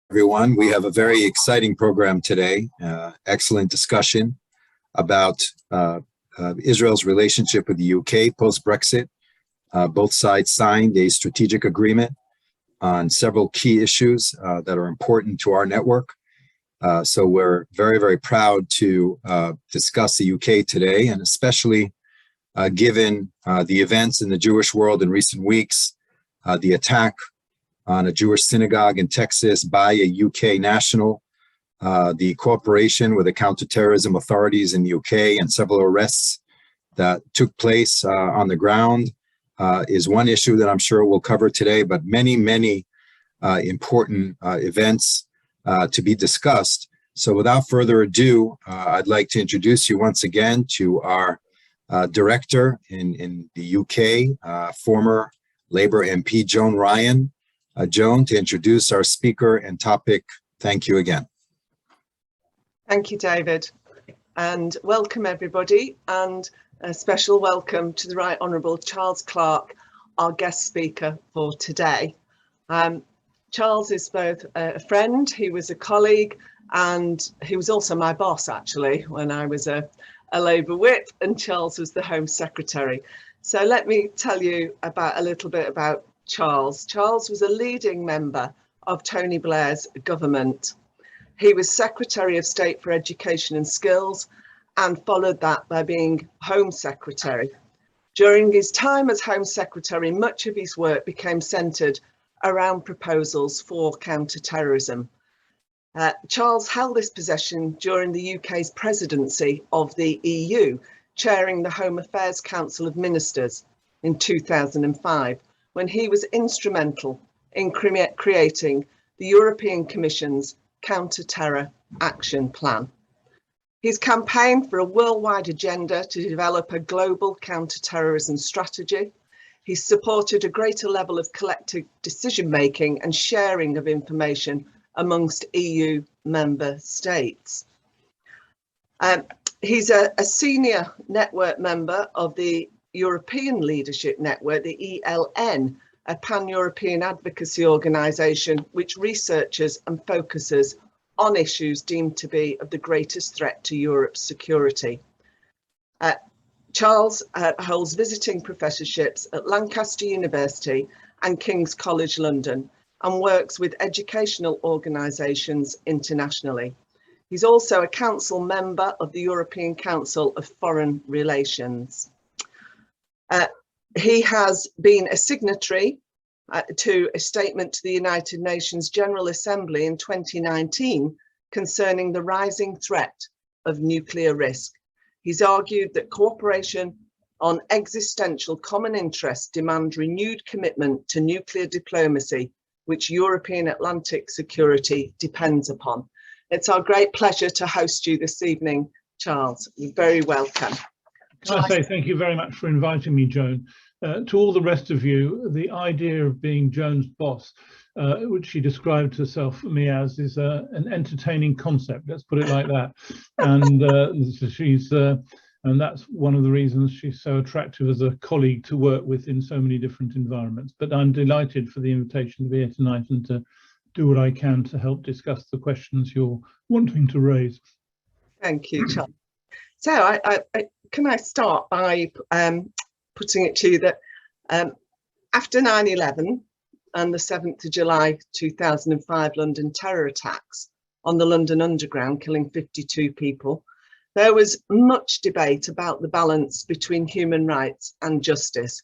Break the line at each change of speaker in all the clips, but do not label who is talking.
Everyone. We have a very exciting program today. Excellent discussion about Israel's relationship with the UK post-Brexit. Both sides signed a strategic agreement on several key issues that are important to our network. So we're very, very proud to discuss the UK today, and especially given the events in the Jewish world in recent weeks, the attack on a Jewish synagogue in Texas by a UK national, the cooperation with the counterterrorism authorities in the UK, and several arrests that took place on the ground is one issue that I'm sure we'll cover today, but many, many important events to be discussed. So without further ado, I'd like to introduce you once again to our director in the UK, former Labour MP Joan Ryan. Joan, to introduce our speaker and topic. Thank you again.
Thank you, David, and welcome everybody, and a special welcome to the Right Honourable Charles Clarke, our guest speaker for today. Charles is both a friend, he was a colleague, and he was also my boss actually when I was a Labour whip, and Charles was the Home Secretary. So let me tell you a little bit about Charles. Charles was a leading member of Tony Blair's government. He was Secretary of State for Education and Skills and followed that by being Home Secretary. During his time as Home Secretary, much of his work became centred around proposals for counter-terrorism. Charles held this position during the UK's presidency of the EU, chairing the Home Affairs Council of Ministers in 2005. When he was instrumental in creating the European Commission's Counter-Terror Action Plan. He's campaigned for a worldwide agenda to develop a global counter-terrorism strategy. He's supported a greater level of collective decision-making and sharing of information amongst EU member states. He's a senior network member of the European Leadership Network, the ELN, a pan-European advocacy organisation which researches and focuses on issues deemed to be of the greatest threat to Europe's security. Charles holds visiting professorships at Lancaster University and King's College London and works with educational organisations internationally. He's also a council member of the European Council of Foreign Relations. He has been a signatory to a statement to the United Nations General Assembly in 2019 concerning the rising threat of nuclear risk. He's argued that cooperation on existential common interests demand renewed commitment to nuclear diplomacy, which European Atlantic security depends upon. It's our great pleasure to host you this evening, Charles. You're very welcome.
Can I say thank you very much for inviting me, Joan. To all the rest of you, the idea of being Joan's boss, which she described herself for me as, is an entertaining concept. Let's put it like that. And and that's one of the reasons she's so attractive as a colleague to work with in so many different environments. But I'm delighted for the invitation to be here tonight and to do what I can to help discuss the questions you're wanting to raise.
Thank you, Charles. So can I start by putting it to you that after 9/11 and the 7th of July 2005 London terror attacks on the London Underground, killing 52 people, there was much debate about the balance between human rights and justice.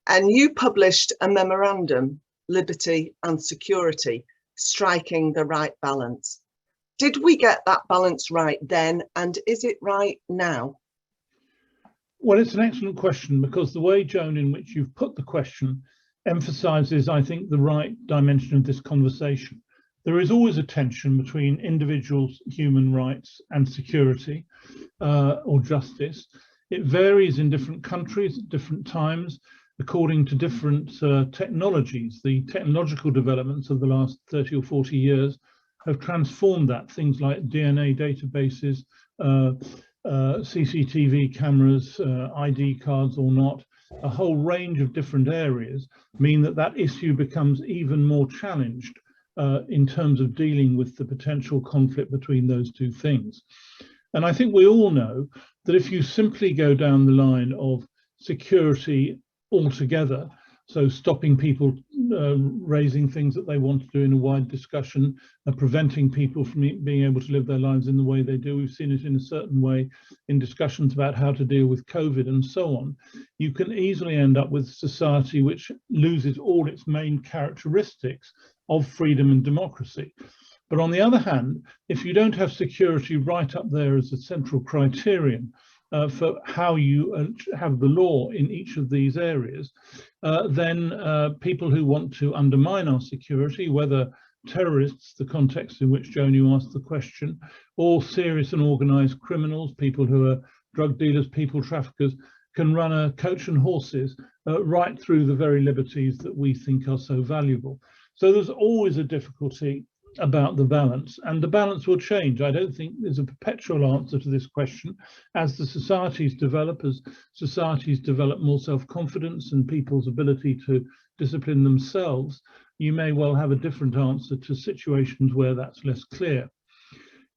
And you published a memorandum, Liberty and Security, striking the right balance. Did we get that balance right then, and is it right now?
Well, it's an excellent question, because the way, Joan, in which you've put the question emphasises, I think, the right dimension of this conversation. There is always a tension between individuals' human rights and security or justice. It varies in different countries at different times according to different technologies. The technological developments of the last 30 or 40 years have transformed that. Things like DNA databases, CCTV cameras, ID cards or not, a whole range of different areas mean that that issue becomes even more challenged in terms of dealing with the potential conflict between those two things. And I think we all know that if you simply go down the line of security altogether, so stopping people raising things that they want to do in a wide discussion, preventing people from being able to live their lives in the way they do. We've seen it in a certain way in discussions about how to deal with COVID and so on. You can easily end up with a society which loses all its main characteristics of freedom and democracy. But on the other hand, if you don't have security right up there as a central criterion for how you have the law in each of these areas, then people who want to undermine our security, whether terrorists, the context in which, Joan, you asked the question, or serious and organized criminals, people who are drug dealers, people traffickers, can run a coach and horses right through the very liberties that we think are so valuable. So there's always a difficulty about the balance, and the balance will change. I don't think there's a perpetual answer to this question. As the societies develop, as societies develop more self-confidence and people's ability to discipline themselves, you may well have a different answer to situations where that's less clear.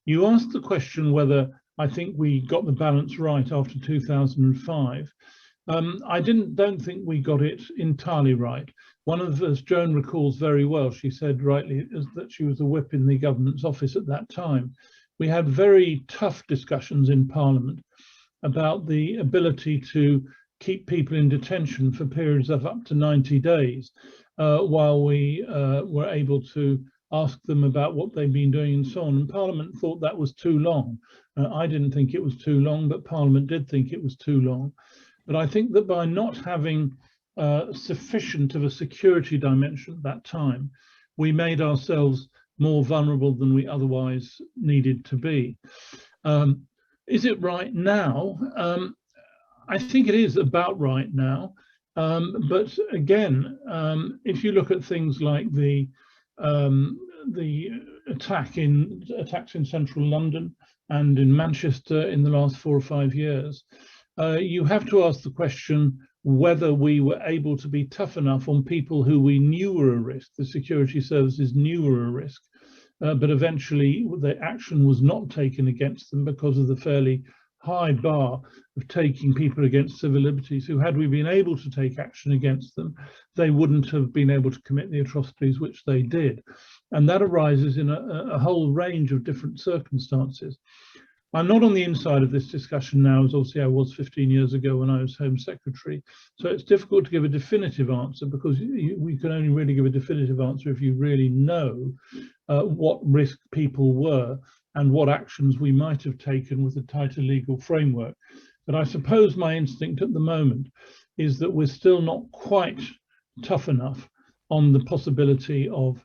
You asked the question whether I think we got the balance right after 2005. I don't think we got it entirely right. One of, as Joan recalls very well, she said rightly, is that she was a whip in the government's office at that time. We had very tough discussions in Parliament about the ability to keep people in detention for periods of up to 90 days while we were able to ask them about what they've been doing and so on. And Parliament thought that was too long. I didn't think it was too long, but Parliament did think it was too long. But I think that by not having sufficient of a security dimension at that time, we made ourselves more vulnerable than we otherwise needed to be. Is it right now? I think it is about right now. But again, if you look at things like the attacks in central London and in Manchester in the last 4 or 5 years, you have to ask the question whether we were able to be tough enough on people who we knew were a risk, the security services knew were a risk, but eventually the action was not taken against them because of the fairly high bar of taking people against civil liberties, who, had we been able to take action against them, they wouldn't have been able to commit the atrocities which they did. And that arises in a whole range of different circumstances. I'm not on the inside of this discussion now, as obviously I was 15 years ago when I was Home Secretary. So it's difficult to give a definitive answer, because we can only really give a definitive answer if you really know what risk people were and what actions we might have taken with a tighter legal framework. But I suppose my instinct at the moment is that we're still not quite tough enough on the possibility of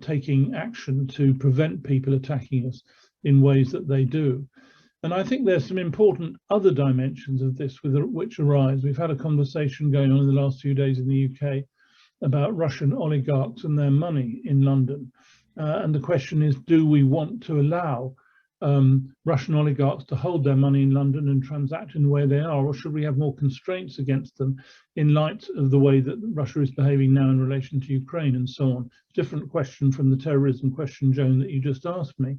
taking action to prevent people attacking us in ways that they do. And I think there's some important other dimensions of this which arise. We've had a conversation going on in the last few days in the UK about Russian oligarchs and their money in London. And the question is, do we want to allow Russian oligarchs to hold their money in London and transact in the way they are, or should we have more constraints against them in light of the way that Russia is behaving now in relation to Ukraine and so on? Different question from the terrorism question, Joan, that you just asked me.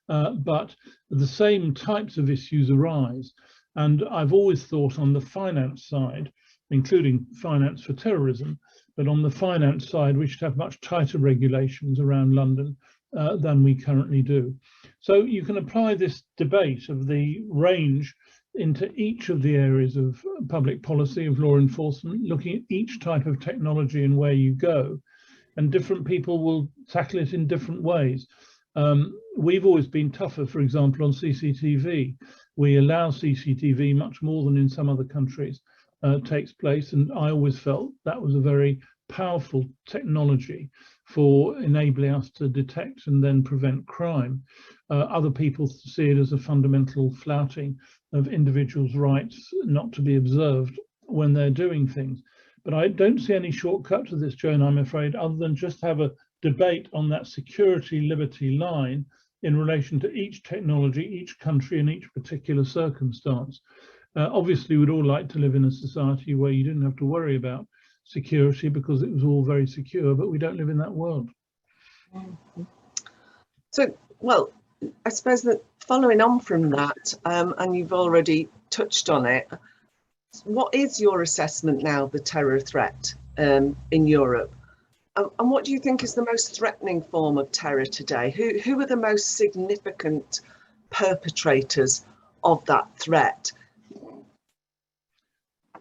But the same types of issues arise. And I've always thought on the finance side, including finance for terrorism, but on the finance side, we should have much tighter regulations around London than we currently do. So you can apply this debate of the range into each of the areas of public policy, of law enforcement, looking at each type of technology and where you go. And different people will tackle it in different ways. We've always been tougher, for example, on CCTV. We allow CCTV much more than in some other countries takes place. And I always felt that was a very powerful technology for enabling us to detect and then prevent crime. Other people see it as a fundamental flouting of individuals' rights not to be observed when they're doing things. But I don't see any shortcut to this, Joan, I'm afraid, other than just have a debate on that security liberty line in relation to each technology, each country, and each particular circumstance. Obviously, we'd all like to live in a society where you didn't have to worry about security because it was all very secure, but we don't live in that world.
Mhm. So, well, I suppose that following on from that, and you've already touched on it, what is your assessment now of the terror threat in Europe? And what do you think is the most threatening form of terror today? Who are the most significant perpetrators of that threat?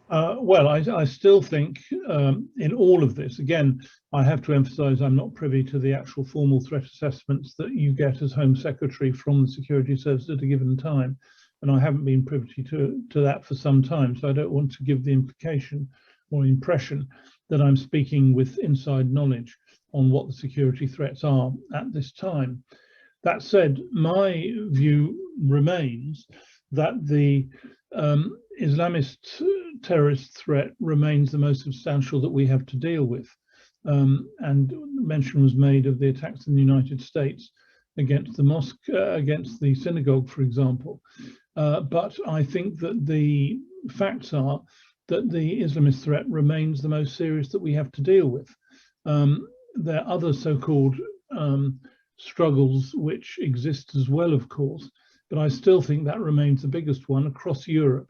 Well, I still think in all of this, again, I have to emphasize I'm not privy to the actual formal threat assessments that you get as Home Secretary from the security service at a given time. And I haven't been privy to that for some time. So I don't want to give the implication or impression that I'm speaking with inside knowledge on what the security threats are at this time. That said, my view remains that the Islamist terrorist threat remains the most substantial that we have to deal with. And mention was made of the attacks in the United States against the mosque, against the synagogue, for example. But I think that the facts are that the Islamist threat remains the most serious that we have to deal with. There are other so-called struggles which exist as well, of course, but I still think that remains the biggest one across Europe.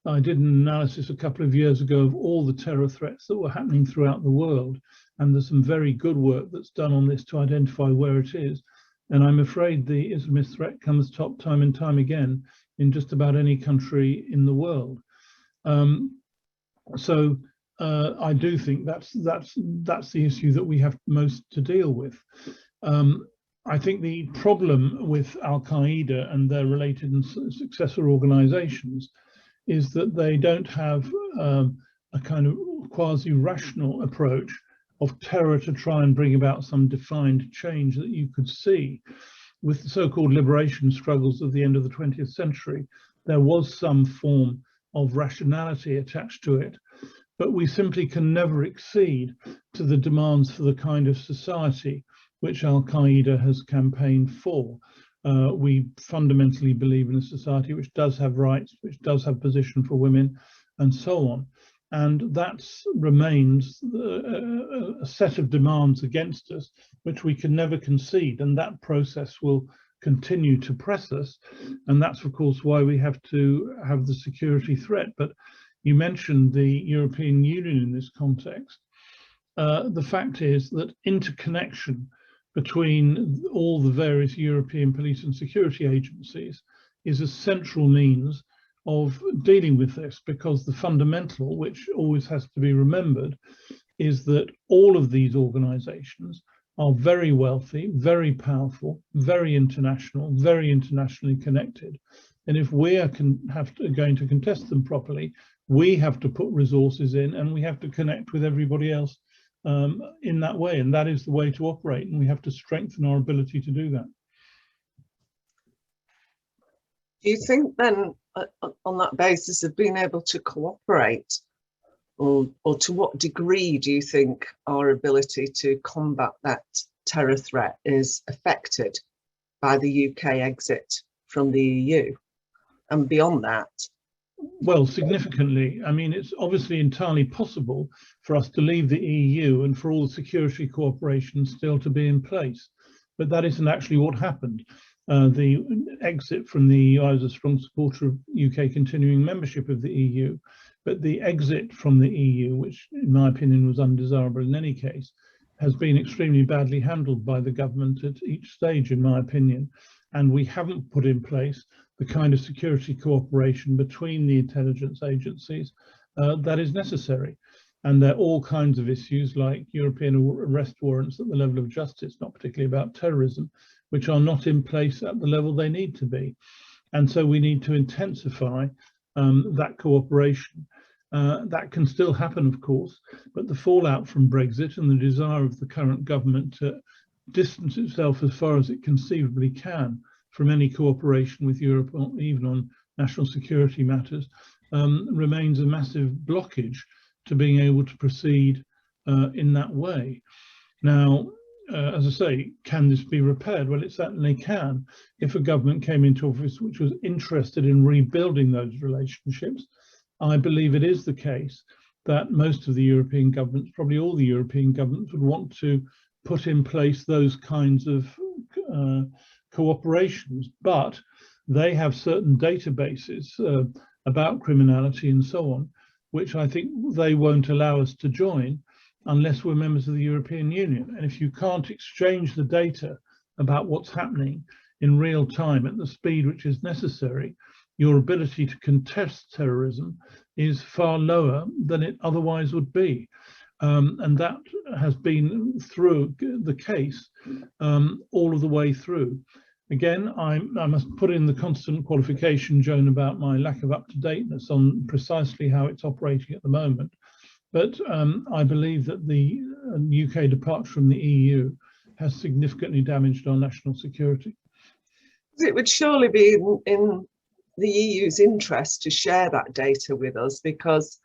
I did an analysis a couple of years ago of all the terror threats that were happening throughout the world, and there's some very good work that's done on this to identify where it is. And I'm afraid the Islamist threat comes top time and time again in just about any country in the world. So I do think that's the issue that we have most to deal with. I think the problem with Al-Qaeda and their related and successor organizations is that they don't have a kind of quasi-rational approach of terror to try and bring about some defined change that you could see. With the so-called liberation struggles of the end of the 20th century, there was some form of rationality attached to it, but we simply can never exceed to the demands for the kind of society which Al-Qaeda has campaigned for. We fundamentally believe in a society which does have rights, which does have position for women, and so on. And that remains a set of demands against us, which we can never concede. And that process will continue to press us. And that's, of course, why we have to have the security threat. But you mentioned the European Union in this context. The fact is that interconnection between all the various European police and security agencies is a central means of dealing with this, because the fundamental, which always has to be remembered, is that all of these organizations are very wealthy, very powerful, very international, very internationally connected. And if we are going to contest them properly, we have to put resources in, and we have to connect with everybody else in that way. And that is the way to operate. And we have to strengthen our ability to do that.
Do you think then, on that basis of being able to cooperate, or to what degree do you think our ability to combat that terror threat is affected by the UK exit from the EU? And beyond that?
Well, significantly. I mean, it's obviously entirely possible for us to leave the EU and for all the security cooperation still to be in place. But that isn't actually what happened. The exit from the EU, I was a strong supporter of UK continuing membership of the EU, but the exit from the EU, which in my opinion was undesirable in any case, has been extremely badly handled by the government at each stage, in my opinion. And we haven't put in place the kind of security cooperation between the intelligence agencies that is necessary. And there are all kinds of issues like European arrest warrants at the level of justice, not particularly about terrorism, which are not in place at the level they need to be. And so we need to intensify that cooperation. That can still happen, of course, but the fallout from Brexit and the desire of the current government to distance itself as far as it conceivably can from any cooperation with Europe, or even on national security matters, remains a massive blockage to being able to proceed in that way. Now, as I say, can this be repaired? Well, it certainly can, if a government came into office which was interested in rebuilding those relationships. I believe it is the case that most of the European governments, probably all the European governments, would want to put in place those kinds of cooperations, but they have certain databases about criminality and so on, which I think they won't allow us to join unless we're members of the European Union. And if you can't exchange the data about what's happening in real time at the speed which is necessary, your ability to contest terrorism is far lower than it otherwise would be. And that has been through the case all of the way through. Again, I must put in the constant qualification, Joan, about my lack of up-to-dateness on precisely how it's operating at the moment. But I believe that the UK departure from the EU has significantly damaged our national security.
It would surely be in the EU's interest to share that data with us because,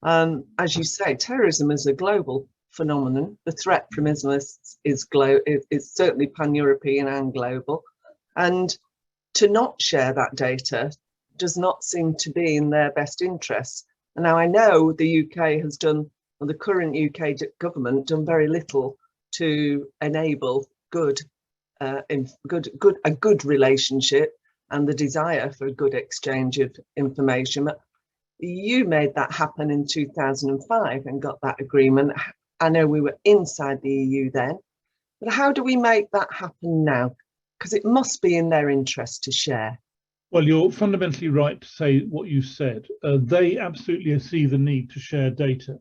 as you say, terrorism is a global phenomenon. The threat from Islamists is certainly pan-European and global. And to not share that data does not seem to be in their best interests. And now I know the UK has done, or the current UK government done very little to enable a good relationship and the desire for a good exchange of information. But you made that happen in 2005 and got that agreement. I know we were inside the EU then, but how do we make that happen now? Because it must be in their interest to share.
Well, you're fundamentally right to say what you said. They absolutely see the need to share data.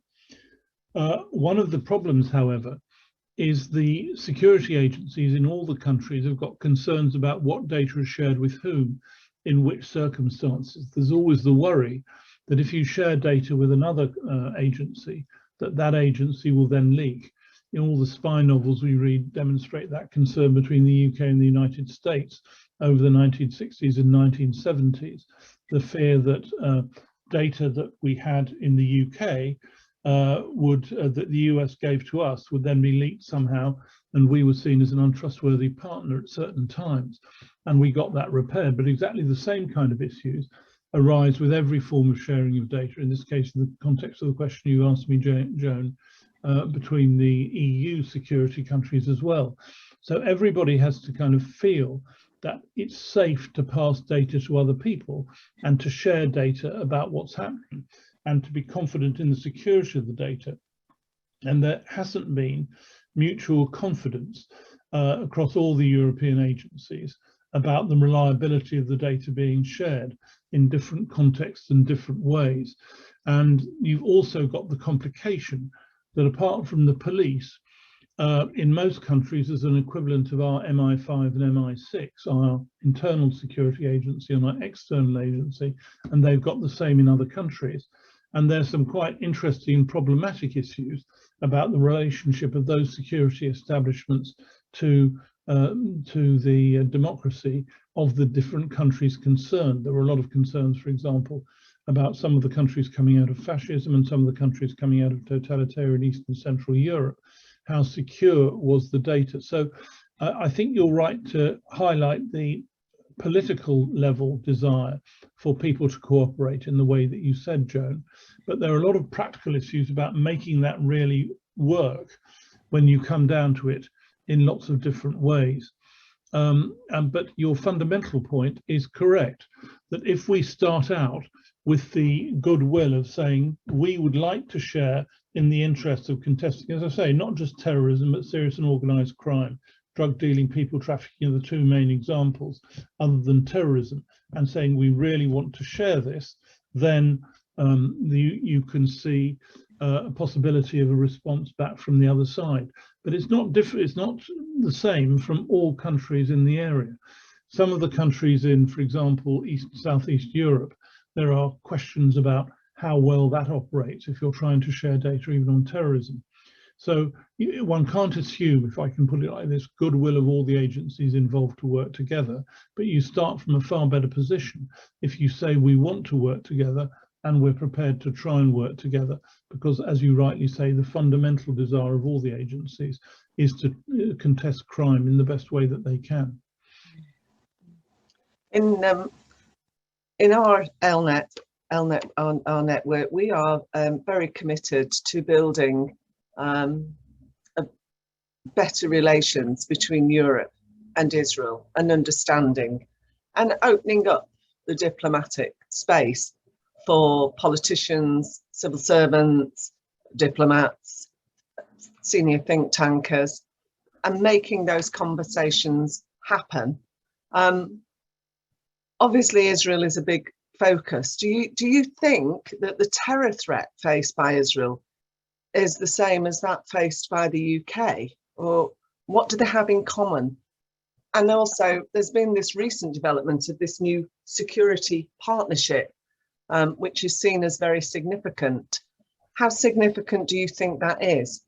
One of the problems, however, is the security agencies in all the countries have got concerns about what data is shared with whom, in which circumstances. There's always the worry that if you share data with another agency, that agency will then leak. In all the spy novels we read demonstrate that concern between the UK and the United States over the 1960s and 1970s, the fear that data that we had in the UK that the US gave to us would then be leaked somehow, and we were seen as an untrustworthy partner at certain times. And we got that repaired, but exactly the same kind of issues arise with every form of sharing of data. In this case, in the context of the question you asked me, Joan, between the EU security countries as well. So everybody has to kind of feel that it's safe to pass data to other people and to share data about what's happening and to be confident in the security of the data. And there hasn't been mutual confidence across all the European agencies about the reliability of the data being shared in different contexts and different ways. And you've also got the complication that apart from the police, in most countries there's an equivalent of our MI5 and MI6, our internal security agency and our external agency, and they've got the same in other countries. And there's some quite interesting problematic issues about the relationship of those security establishments to the democracy of the different countries concerned. There were a lot of concerns, for example, about some of the countries coming out of fascism and some of the countries coming out of totalitarian East and Central Europe. How secure was the data? So I think you're right to highlight the political level desire for people to cooperate in the way that you said, Joan. But there are a lot of practical issues about making that really work when you come down to it in lots of different ways. But your fundamental point is correct, that if we start out with the goodwill of saying we would like to share in the interest of contesting, as I say, not just terrorism, but serious and organized crime, drug dealing, people trafficking are the two main examples other than terrorism, and saying we really want to share this, then you can see a possibility of a response back from the other side. But it's not it's not the same from all countries in the area. Some of the countries in, for example, Southeast Europe, there are questions about how well that operates if you're trying to share data even on terrorism. So one can't assume, if I can put it like this, goodwill of all the agencies involved to work together, but you start from a far better position if you say we want to work together and we're prepared to try and work together, because as you rightly say, the fundamental desire of all the agencies is to contest crime in the best way that they can. In
our ELNET, our network, we are very committed to building a better relations between Europe and Israel, and understanding, and opening up the diplomatic space for politicians, civil servants, diplomats, senior think tankers, and making those conversations happen. Obviously, Israel is a big focus. Do you think that the terror threat faced by Israel is the same as that faced by the UK, or what do they have in common? And also, there's been this recent development of this new security partnership, which is seen as very significant. How significant do you think that is?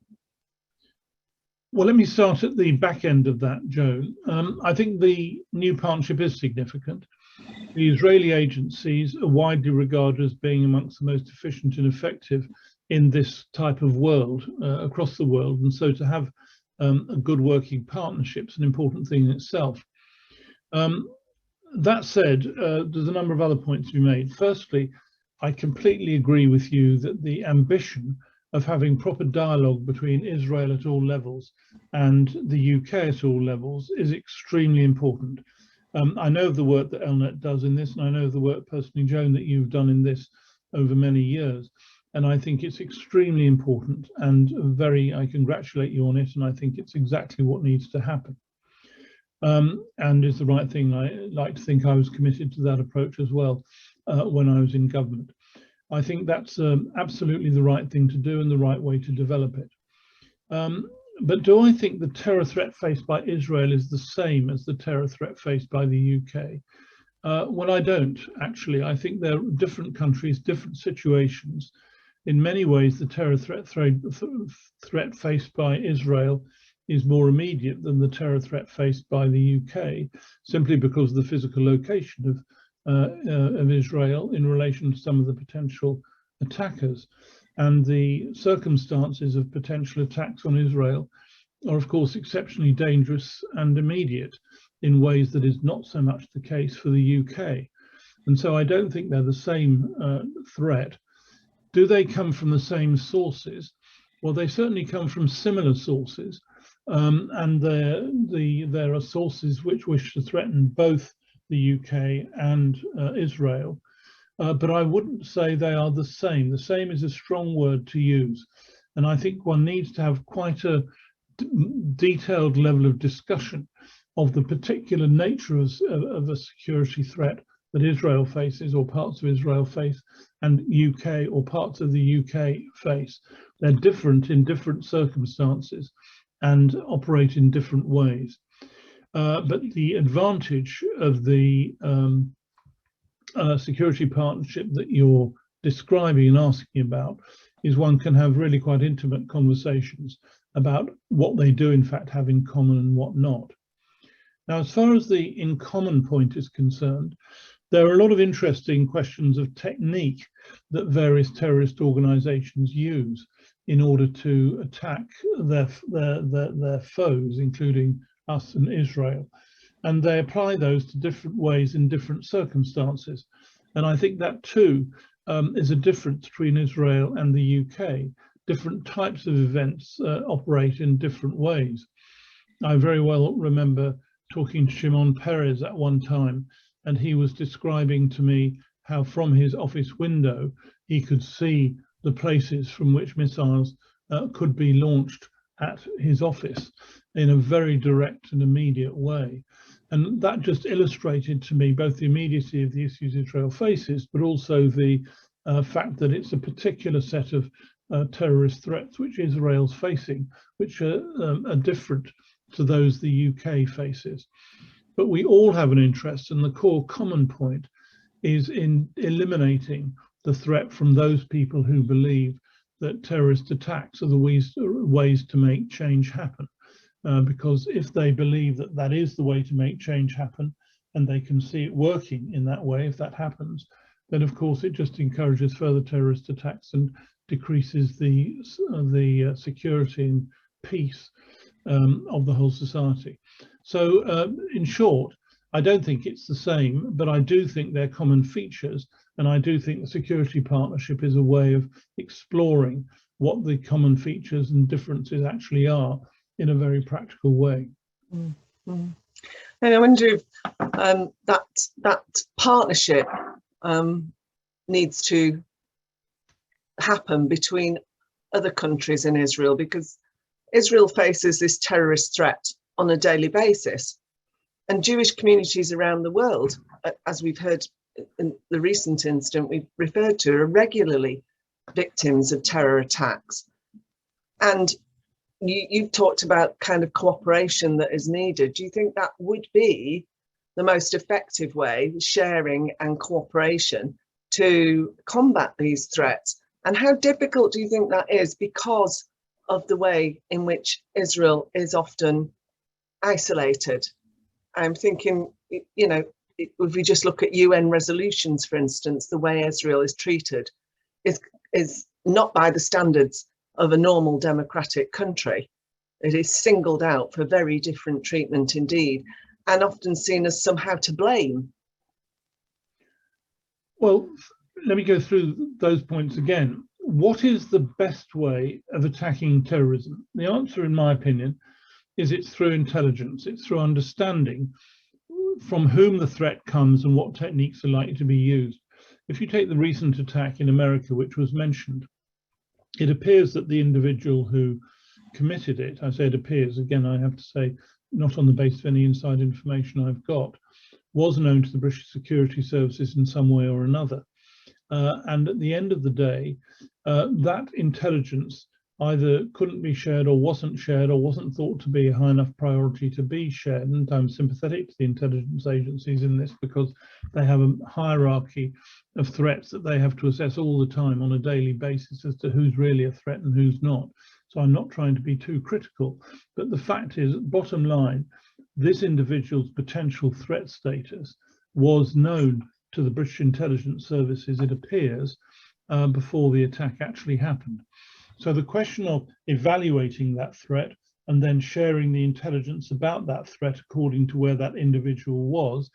Well, let me start at the back end of that, Joan. I think the new partnership is significant. The Israeli agencies are widely regarded as being amongst the most efficient and effective in this type of world, across the world. And so to have a good working partnership is an important thing in itself. That said, there's a number of other points to be made. Firstly, I completely agree with you that the ambition of having proper dialogue between Israel at all levels and the UK at all levels is extremely important. I know of the work that ELNET does in this, and I know of the work personally, Joan, that you've done in this over many years. And I think it's extremely important, and I congratulate you on it, and I think it's exactly what needs to happen. And it's the right thing. I like to think I was committed to that approach as well when I was in government. I think that's absolutely the right thing to do and the right way to develop it. But do I think the terror threat faced by Israel is the same as the terror threat faced by the UK? Well, I don't, actually. I think they're different countries, different situations. In many ways, the terror threat faced by Israel is more immediate than the terror threat faced by the UK, simply because of the physical location of Israel in relation to some of the potential attackers. And the circumstances of potential attacks on Israel are, of course, exceptionally dangerous and immediate in ways that is not so much the case for the UK. And so I don't think they're the same threat. Do they come from the same sources? Well, they certainly come from similar sources. And there are sources which wish to threaten both the UK and Israel. But I wouldn't say they are the same. The same is a strong word to use. And I think one needs to have quite a detailed level of discussion of the particular nature of a security threat that Israel faces, or parts of Israel face, and UK or parts of the UK face. They're different in different circumstances and operate in different ways. But the advantage of the security partnership that you're describing and asking about is one can have really quite intimate conversations about what they do in fact have in common and what not. Now, as far as the in common point is concerned, there are a lot of interesting questions of technique that various terrorist organizations use in order to attack their foes, including us and Israel. And they apply those to different ways in different circumstances. And I think that too is a difference between Israel and the UK. Different types of events operate in different ways. I very well remember talking to Shimon Peres at one time, and he was describing to me how from his office window he could see the places from which missiles could be launched at his office in a very direct and immediate way. And that just illustrated to me both the immediacy of the issues Israel faces, but also the fact that it's a particular set of terrorist threats which Israel's facing, which are different to those the UK faces. But we all have an interest, and the core common point is in eliminating the threat from those people who believe that terrorist attacks are the ways to make change happen. Because if they believe that that is the way to make change happen, and they can see it working in that way, if that happens, then of course it just encourages further terrorist attacks and decreases the security and peace of the whole society. So in short, I don't think it's the same, but I do think they're common features, and I do think the security partnership is a way of exploring what the common features and differences actually are, in a very practical way.
Mm-hmm. And I wonder if that partnership needs to happen between other countries and Israel, because Israel faces this terrorist threat on a daily basis, and Jewish communities around the world, as we've heard in the recent incident we've referred to, are regularly victims of terror attacks. And you've talked about kind of cooperation that is needed. Do you think that would be the most effective way, sharing and cooperation, to combat these threats? And how difficult do you think that is because of the way in which Israel is often isolated? I'm thinking, you know, if we just look at UN resolutions, for instance, the way Israel is treated is not by the standards of a normal democratic country. It is singled out for very different treatment indeed, and often seen as somehow to blame.
Well, let me go through those points again. What is the best way of attacking terrorism? The answer, in my opinion, is it's through intelligence. It's through understanding from whom the threat comes and what techniques are likely to be used. If you take the recent attack in America, which was mentioned, it appears that the individual who committed it, I say it appears, again, I have to say, not on the basis of any inside information I've got, was known to the British security services in some way or another. And at the end of the day, that intelligence either couldn't be shared or wasn't thought to be a high enough priority to be shared. And I'm sympathetic to the intelligence agencies in this, because they have a hierarchy of threats that they have to assess all the time on a daily basis as to who's really a threat and who's not. So I'm not trying to be too critical, but the fact is, bottom line, this individual's potential threat status was known to the British intelligence services, it appears, before the attack actually happened. So the question of evaluating that threat and then sharing the intelligence about that threat according to where that individual was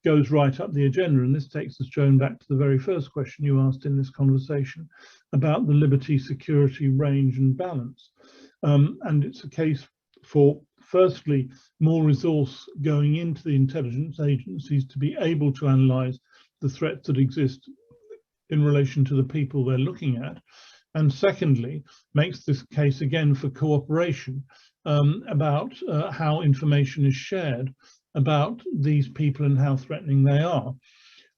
goes right up the agenda. And this takes us, Joan, back to the very first question you asked in this conversation about the liberty, security, range and balance. And it's a case for, firstly, more resource going into the intelligence agencies to be able to analyse the threats that exist in relation to the people they're looking at. And secondly, makes this case again for cooperation about how information is shared about these people and how threatening they are.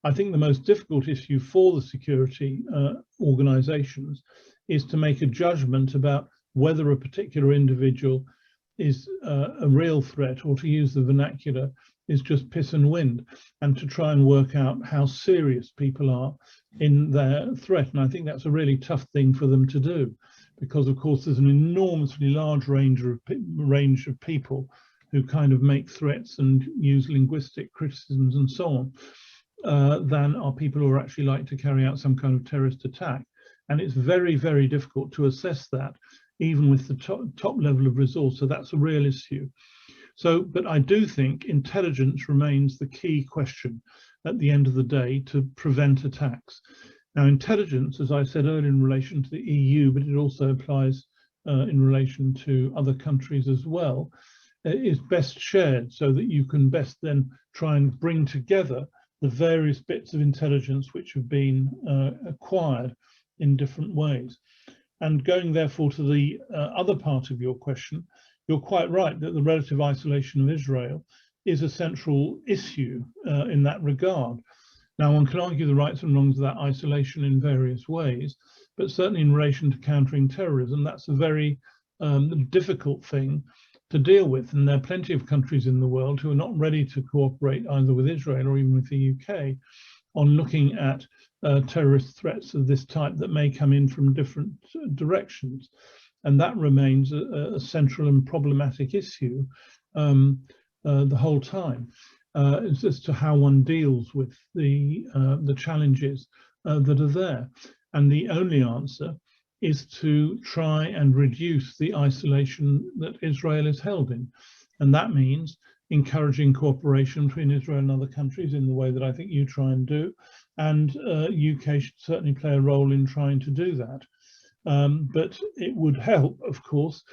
I think the most difficult issue for the security organisations is to make a judgment about whether a particular individual is a real threat, or to use the vernacular, is just piss and wind, and to try and work out how serious people are in their threat. And I think that's a really tough thing for them to do, because of course there's an enormously large range of people who kind of make threats and use linguistic criticisms and so on, than are people who are actually like to carry out some kind of terrorist attack. And it's very, very difficult to assess that, even with the top level of resource. So that's a real issue. So, but I do think intelligence remains the key question at the end of the day to prevent attacks. Now, intelligence, as I said earlier, in relation to the EU, but it also applies in relation to other countries as well, is best shared so that you can best then try and bring together the various bits of intelligence which have been acquired in different ways. And going therefore to the other part of your question, you're quite right that the relative isolation of Israel is a central issue in that regard. Now, one can argue the rights and wrongs of that isolation in various ways, but certainly in relation to countering terrorism, that's a very difficult thing to deal with. And there are plenty of countries in the world who are not ready to cooperate either with Israel or even with the UK on looking at terrorist threats of this type that may come in from different directions. And that remains a central and problematic issue the whole time, as to how one deals with the challenges that are there. And the only answer is to try and reduce the isolation that Israel is held in. And that means encouraging cooperation between Israel and other countries in the way that I think you try and do. And UK should certainly play a role in trying to do that. But it would help, of course,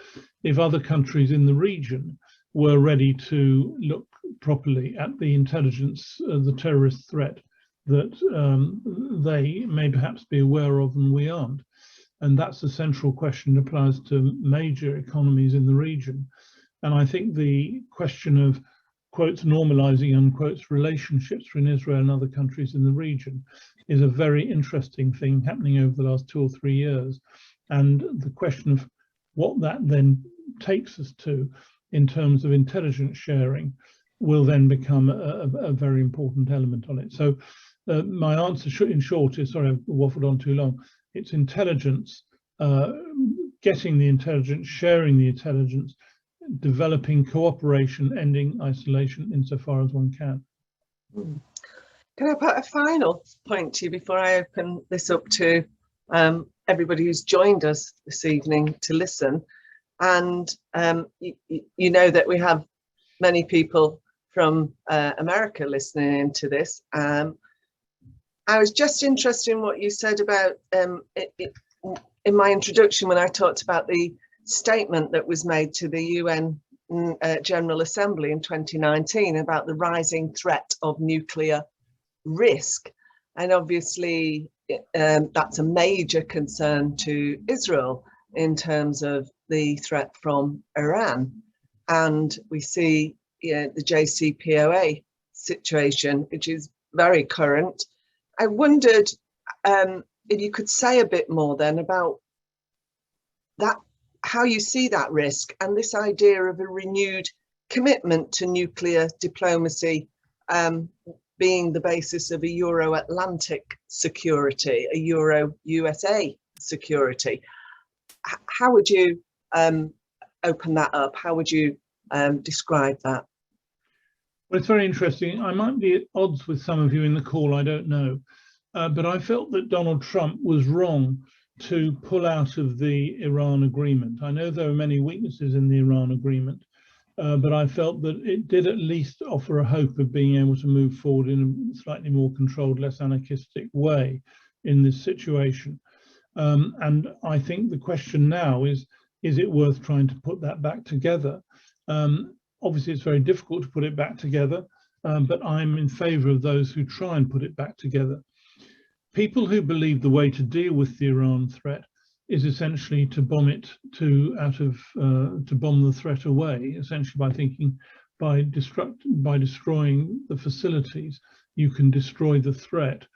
if other countries in the region were ready to look properly at the intelligence, the terrorist threat that they may perhaps be aware of and we aren't. And that's a central question that applies to major economies in the region. And I think the question of, quotes, normalizing, unquotes, relationships between Israel and other countries in the region is a very interesting thing happening over the last 2 or 3 years. And the question of what that then takes us to in terms of intelligence sharing will then become a very important element on it. So my answer in short is, sorry, I've waffled on too long. It's intelligence, getting the intelligence, sharing the intelligence, developing cooperation, ending isolation insofar as one can.
Can I put a final point to you before I open this up to everybody who's joined us this evening to listen? And you know that we have many people from America listening into this. I was just interested in what you said about in my introduction when I talked about the statement that was made to the UN General Assembly in 2019 about the rising threat of nuclear risk. And obviously that's a major concern to Israel in terms of the threat from Iran. And we see the JCPOA situation, which is very current. I wondered if you could say a bit more then about that, how you see that risk and this idea of a renewed commitment to nuclear diplomacy being the basis of a Euro-Atlantic security, a Euro-USA security. How would you open that up? How would you describe that?
Well, it's very interesting. I might be at odds with some of you in the call, I don't know. But I felt that Donald Trump was wrong to pull out of the Iran agreement. I know there are many weaknesses in the Iran agreement, but I felt that it did at least offer a hope of being able to move forward in a slightly more controlled, less anarchistic way in this situation. And I think the question now is it worth trying to put that back together? Obviously, it's very difficult to put it back together, but I'm in favor of those who try and put it back together. People who believe the way to deal with the Iran threat is essentially to bomb it to bomb the threat away, essentially by thinking by destroying the facilities, you can destroy the threat.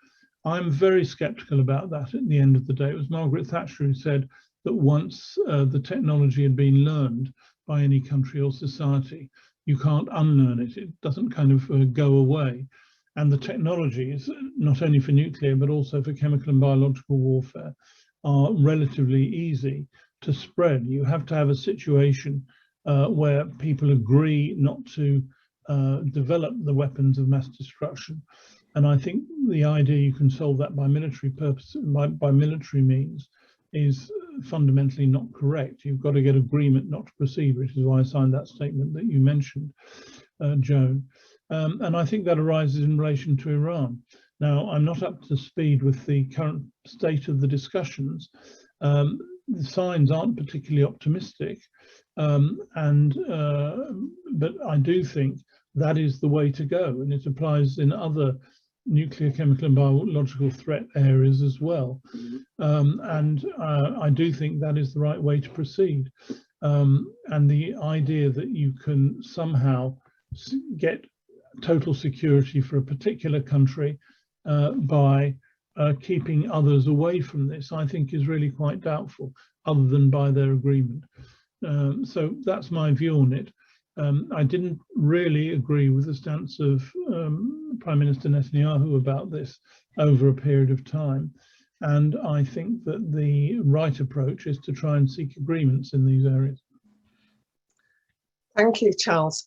I'm very skeptical about that at the end of the day. It was Margaret Thatcher who said that once the technology had been learned by any country or society, you can't unlearn it. It doesn't kind of go away. And the technologies, not only for nuclear, but also for chemical and biological warfare, are relatively easy to spread. You have to have a situation where people agree not to develop the weapons of mass destruction. And I think the idea you can solve that by military purpose, by military means, is fundamentally not correct. You've got to get agreement not to proceed, which is why I signed that statement that you mentioned, Joan. And I think that arises in relation to Iran. Now, I'm not up to speed with the current state of the discussions. The signs aren't particularly optimistic, but I do think that is the way to go, and it applies in other nuclear, chemical and biological threat areas as well. I do think that is the right way to proceed. And the idea that you can somehow get total security for a particular country by keeping others away from this, I think is really quite doubtful, other than by their agreement. So that's my view on it. I didn't really agree with the stance of Prime Minister Netanyahu about this over a period of time. And I think that the right approach is to try and seek agreements in these areas.
Thank you, Charles.